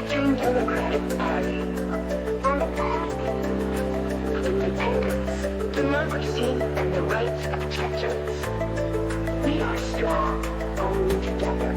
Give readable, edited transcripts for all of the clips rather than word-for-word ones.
Democratic Party on the path of independence, democracy, and the rights of Chechens. We are strong only together.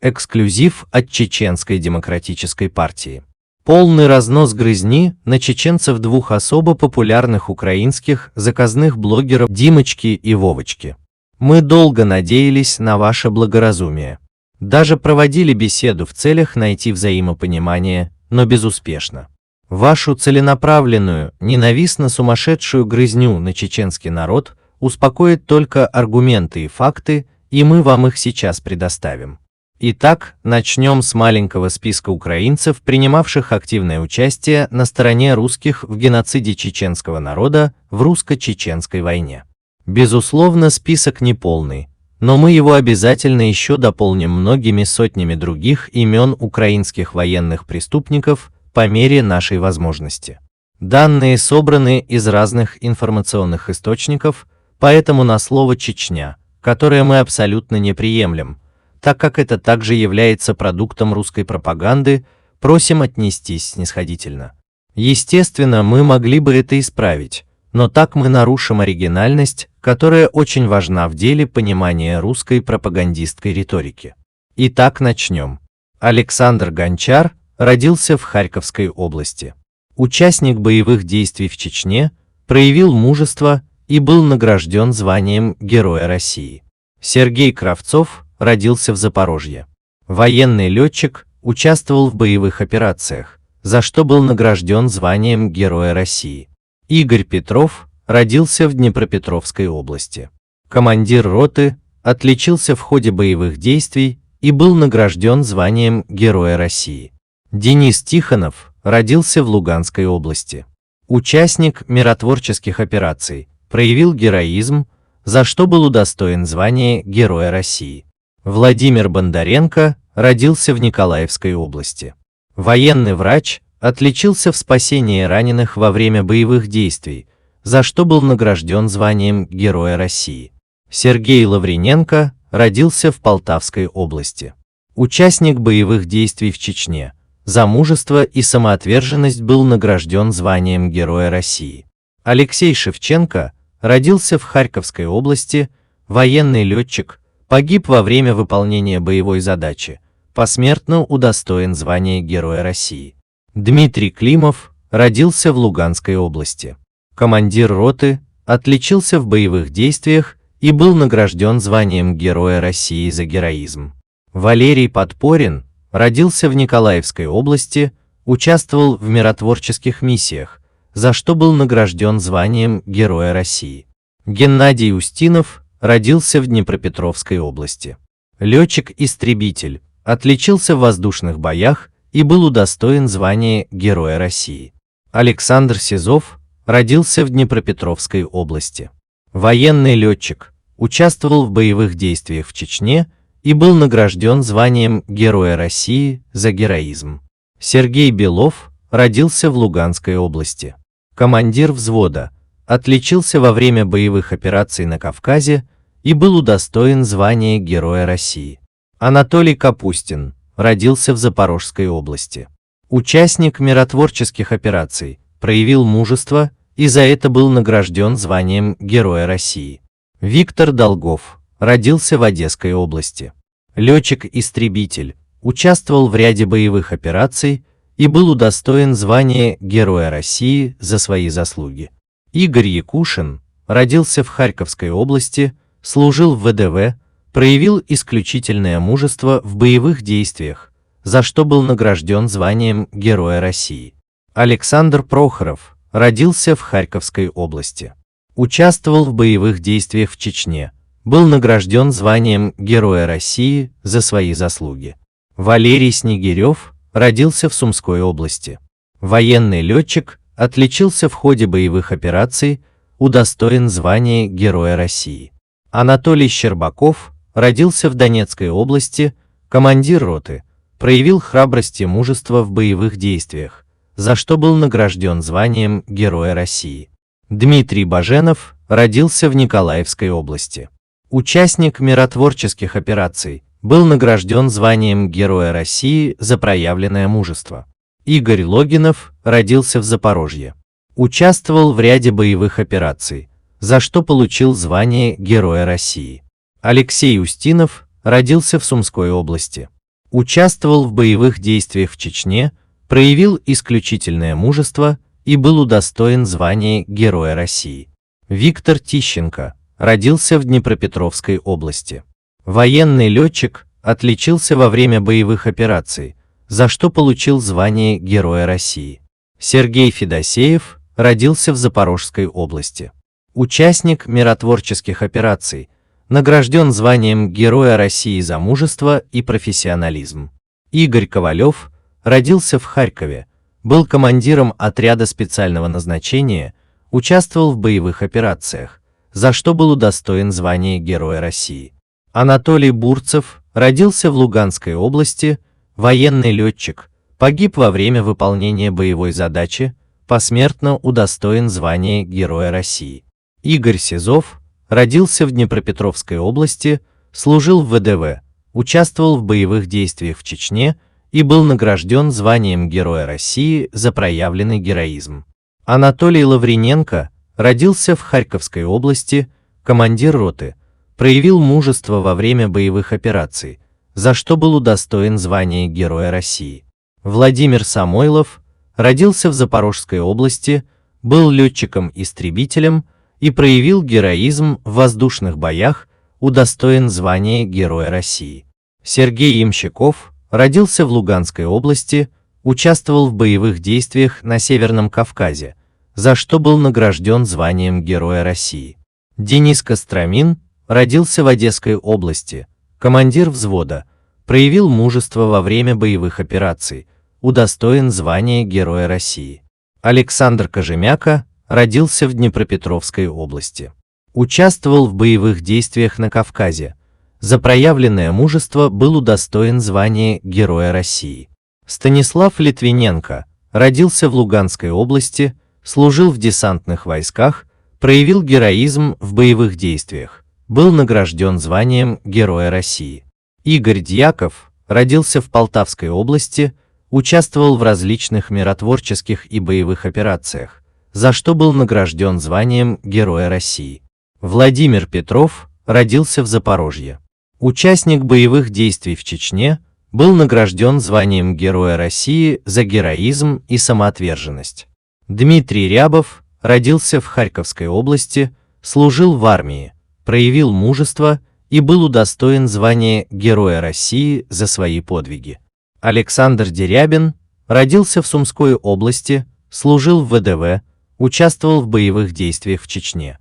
Эксклюзив от Чеченской демократической партии. Полный разнос грызни на чеченцев двух особо популярных украинских заказных блогеров Димочки и Вовочки. Мы долго надеялись на ваше благоразумие. Даже проводили беседу в целях найти взаимопонимание, но безуспешно. Вашу целенаправленную, ненавистно сумасшедшую грызню на чеченский народ успокоит только аргументы и факты, и мы вам их сейчас предоставим. Итак, начнем с маленького списка украинцев, принимавших активное участие на стороне русских в геноциде чеченского народа в русско-чеченской войне. Безусловно, список неполный, но мы его обязательно еще дополним многими сотнями других имен украинских военных преступников по мере нашей возможности. Данные собраны из разных информационных источников, поэтому на слово «Чечня», которое мы абсолютно не приемлем, так как это также является продуктом русской пропаганды, просим отнестись снисходительно. Естественно, мы могли бы это исправить, но так мы нарушим оригинальность, которая очень важна в деле понимания русской пропагандистской риторики. Итак, начнем. Александр Гончар родился в Харьковской области. Участник боевых действий в Чечне, проявил мужество и был награжден званием Героя России. Сергей Кравцов родился в Запорожье. Военный летчик, участвовал в боевых операциях, за что был награжден званием Героя России. Игорь Петров родился в Днепропетровской области. Командир роты, отличился в ходе боевых действий и был награжден званием Героя России. Денис Тихонов родился в Луганской области. Участник миротворческих операций, проявил героизм, за что был удостоен звания Героя России. Владимир Бондаренко родился в Николаевской области. Военный врач, отличился в спасении раненых во время боевых действий, за что был награжден званием Героя России. Сергей Лавриненко родился в Полтавской области. Участник боевых действий в Чечне, за мужество и самоотверженность был награжден званием Героя России. Алексей Шевченко родился в Харьковской области, военный летчик, погиб во время выполнения боевой задачи, посмертно удостоен звания Героя России. Дмитрий Климов родился в Луганской области. Командир роты, отличился в боевых действиях и был награжден званием Героя России за героизм. Валерий Подпорин родился в Николаевской области, участвовал в миротворческих миссиях, за что был награжден званием Героя России. Геннадий Устинов родился в Днепропетровской области. Летчик-истребитель, отличился в воздушных боях и был удостоен звания Героя России. Александр Сизов родился в Днепропетровской области. Военный летчик, участвовал в боевых действиях в Чечне и был награжден званием Героя России за героизм. Сергей Белов родился в Луганской области. Командир взвода, отличился во время боевых операций на Кавказе и был удостоен звания Героя России. Анатолий Капустин родился в Запорожской области. Участник миротворческих операций, проявил мужество и за это был награжден званием Героя России. Виктор Долгов родился в Одесской области. Летчик-истребитель, участвовал в ряде боевых операций и был удостоен звания Героя России за свои заслуги. Игорь Якушин родился в Харьковской области, служил в ВДВ, проявил исключительное мужество в боевых действиях, за что был награжден званием Героя России. Александр Прохоров родился в Харьковской области. Участвовал в боевых действиях в Чечне, был награжден званием Героя России за свои заслуги. Валерий Снегирев родился в Сумской области. Военный летчик, отличился в ходе боевых операций, удостоен звания Героя России. Анатолий Щербаков родился в Донецкой области, командир роты, проявил храбрость и мужество в боевых действиях, за что был награжден званием Героя России. Дмитрий Баженов родился в Николаевской области. участник миротворческих операций, был награжден званием Героя России за проявленное мужество. Игорь Логинов родился в Запорожье. Участвовал в ряде боевых операций, за что получил звание Героя России. Алексей Устинов родился в Сумской области. Участвовал в боевых действиях в Чечне, проявил исключительное мужество и был удостоен звания Героя России. Виктор Тищенко родился в Днепропетровской области. Военный летчик, отличился во время боевых операций, за что получил звание Героя России. Сергей Федосеев родился в Запорожской области. Участник миротворческих операций, награжден званием Героя России за мужество и профессионализм. Игорь Ковалев родился в Харькове, был командиром отряда специального назначения, участвовал в боевых операциях, за что был удостоен звания Героя России. Анатолий Бурцев родился в Луганской области, военный летчик, погиб во время выполнения боевой задачи, посмертно удостоен звания Героя России. Игорь Сизов родился в Днепропетровской области, служил в ВДВ, участвовал в боевых действиях в Чечне и был награжден званием Героя России за проявленный героизм. Анатолий Лавриненко родился в Харьковской области, командир роты, проявил мужество во время боевых операций, за что был удостоен звания Героя России. Владимир Самойлов родился в Запорожской области, был летчиком-истребителем и проявил героизм в воздушных боях, удостоен звания Героя России. Сергей Ямщиков родился в Луганской области, участвовал в боевых действиях на Северном Кавказе, за что был награжден званием Героя России. Денис Костромин родился в Одесской области, командир взвода, проявил мужество во время боевых операций, удостоен звания Героя России. Александр Кожемяка родился в Днепропетровской области. Участвовал в боевых действиях на Кавказе, за проявленное мужество был удостоен звания Героя России. Станислав Литвиненко родился в Луганской области, служил в десантных войсках, проявил героизм в боевых действиях, был награжден званием Героя России. Игорь Дьяков родился в Полтавской области, участвовал в различных миротворческих и боевых операциях, за что был награжден званием Героя России. Владимир Петров родился в Запорожье. Участник боевых действий в Чечне, был награжден званием Героя России за героизм и самоотверженность. Дмитрий Рябов родился в Харьковской области, служил в армии, проявил мужество и был удостоен звания Героя России за свои подвиги. Александр Дерябин родился в Сумской области, служил в ВДВ, участвовал в боевых действиях в Чечне,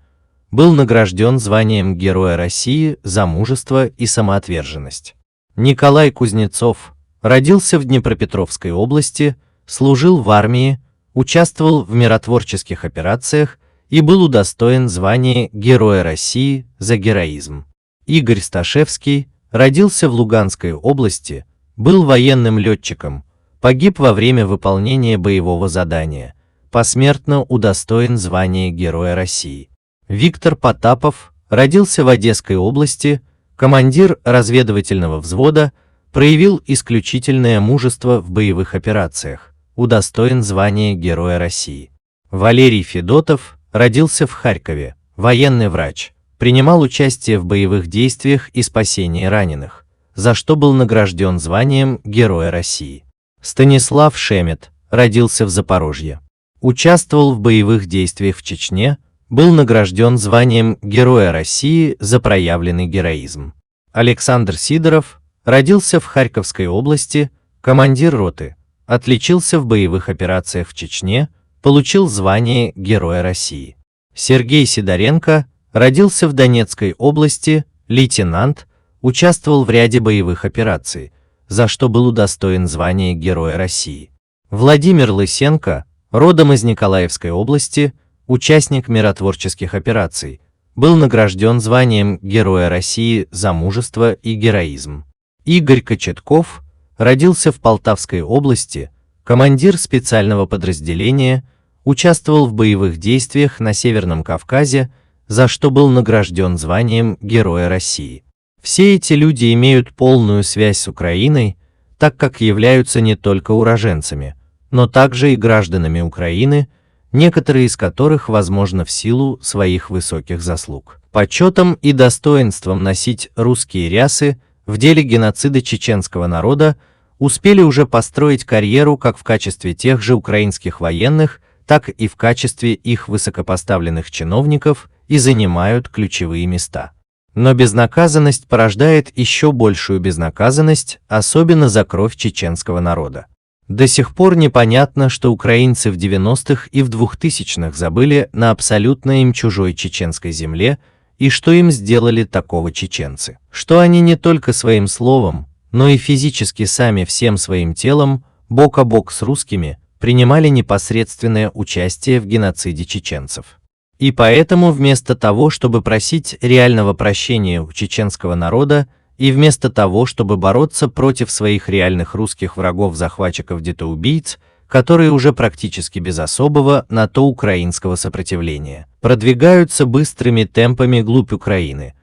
был награжден званием Героя России за мужество и самоотверженность. Николай Кузнецов родился в Днепропетровской области, служил в армии, участвовал в миротворческих операциях и был удостоен звания Героя России за героизм. Игорь Сташевский родился в Луганской области, был военным летчиком, погиб во время выполнения боевого задания, посмертно удостоен звания Героя России. Виктор Потапов родился в Одесской области, командир разведывательного взвода, проявил исключительное мужество в боевых операциях, удостоен звания Героя России. Валерий Федотов родился в Харькове, военный врач, принимал участие в боевых действиях и спасении раненых, за что был награжден званием Героя России. Станислав Шемет родился в Запорожье. Участвовал в боевых действиях в Чечне, был награжден званием Героя России за проявленный героизм. Александр Сидоров родился в Харьковской области, командир роты, отличился в боевых операциях в Чечне, получил звание Героя России. Сергей Сидоренко родился в Донецкой области, лейтенант, участвовал в ряде боевых операций, за что был удостоен звания Героя России. Владимир Лысенко, родом из Николаевской области, участник миротворческих операций, был награжден званием Героя России за мужество и героизм. Игорь Кочетков родился в Полтавской области, командир специального подразделения, участвовал в боевых действиях на Северном Кавказе, за что был награжден званием Героя России. Все эти люди имеют полную связь с Украиной, так как являются не только уроженцами, но также и гражданами Украины, некоторые из которых, возможно, в силу своих высоких заслуг, почетом и достоинством носить русские рясы в деле геноцида чеченского народа, успели уже построить карьеру как в качестве тех же украинских военных, так и в качестве их высокопоставленных чиновников и занимают ключевые места. Но безнаказанность порождает еще большую безнаказанность, особенно за кровь чеченского народа. До сих пор непонятно, что украинцы в 90-х и в 2000-х забыли на абсолютно им чужой чеченской земле, и что им сделали такого чеченцы. Что они не только своим словом, но и физически сами всем своим телом, бок о бок с русскими, принимали непосредственное участие в геноциде чеченцев. И поэтому вместо того, чтобы просить реального прощения у чеченского народа, и вместо того, чтобы бороться против своих реальных русских врагов-захватчиков-детоубийц, которые уже практически без особого на то украинского сопротивления продвигаются быстрыми темпами глубь Украины,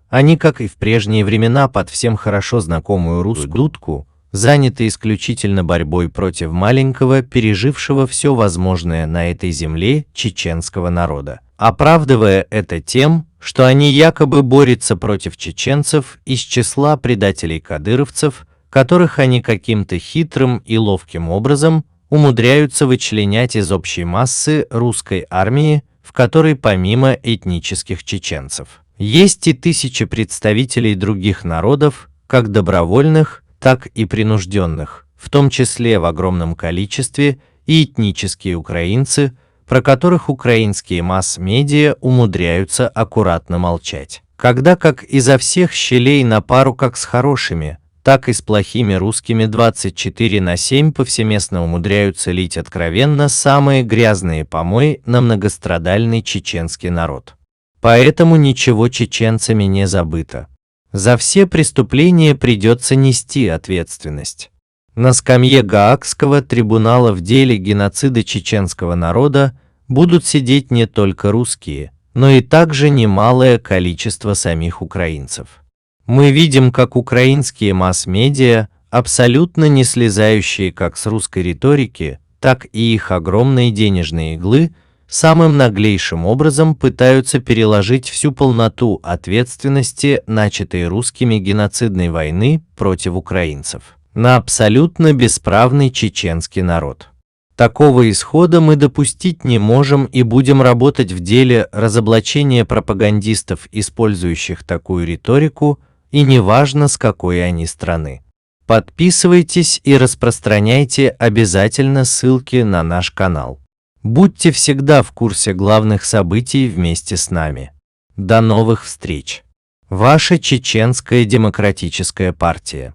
они, как и в прежние времена под всем хорошо знакомую русскую дудку, заняты исключительно борьбой против маленького, пережившего все возможное на этой земле чеченского народа, оправдывая это тем, что они якобы борются против чеченцев из числа предателей-кадыровцев, которых они каким-то хитрым и ловким образом умудряются вычленять из общей массы русской армии, в которой помимо этнических чеченцев есть и тысячи представителей других народов, как добровольных, так и принужденных, в том числе в огромном количестве и этнические украинцы, про которых украинские масс-медиа умудряются аккуратно молчать. Когда как изо всех щелей на пару как с хорошими, так и с плохими русскими 24/7 повсеместно умудряются лить откровенно самые грязные помои на многострадальный чеченский народ. Поэтому ничего чеченцами не забыто. За все преступления придется нести ответственность. На скамье Гаагского трибунала в деле геноцида чеченского народа будут сидеть не только русские, но и также немалое количество самих украинцев. Мы видим, как украинские масс-медиа, абсолютно не слезающие как с русской риторики, так и их огромные денежные иглы, самым наглейшим образом пытаются переложить всю полноту ответственности начатой русскими геноцидной войны против украинцев на абсолютно бесправный чеченский народ. Такого исхода мы допустить не можем и будем работать в деле разоблачения пропагандистов, использующих такую риторику, и неважно, с какой они страны. Подписывайтесь и распространяйте обязательно ссылки на наш канал. Будьте всегда в курсе главных событий вместе с нами. До новых встреч! Ваша Чеченская демократическая партия.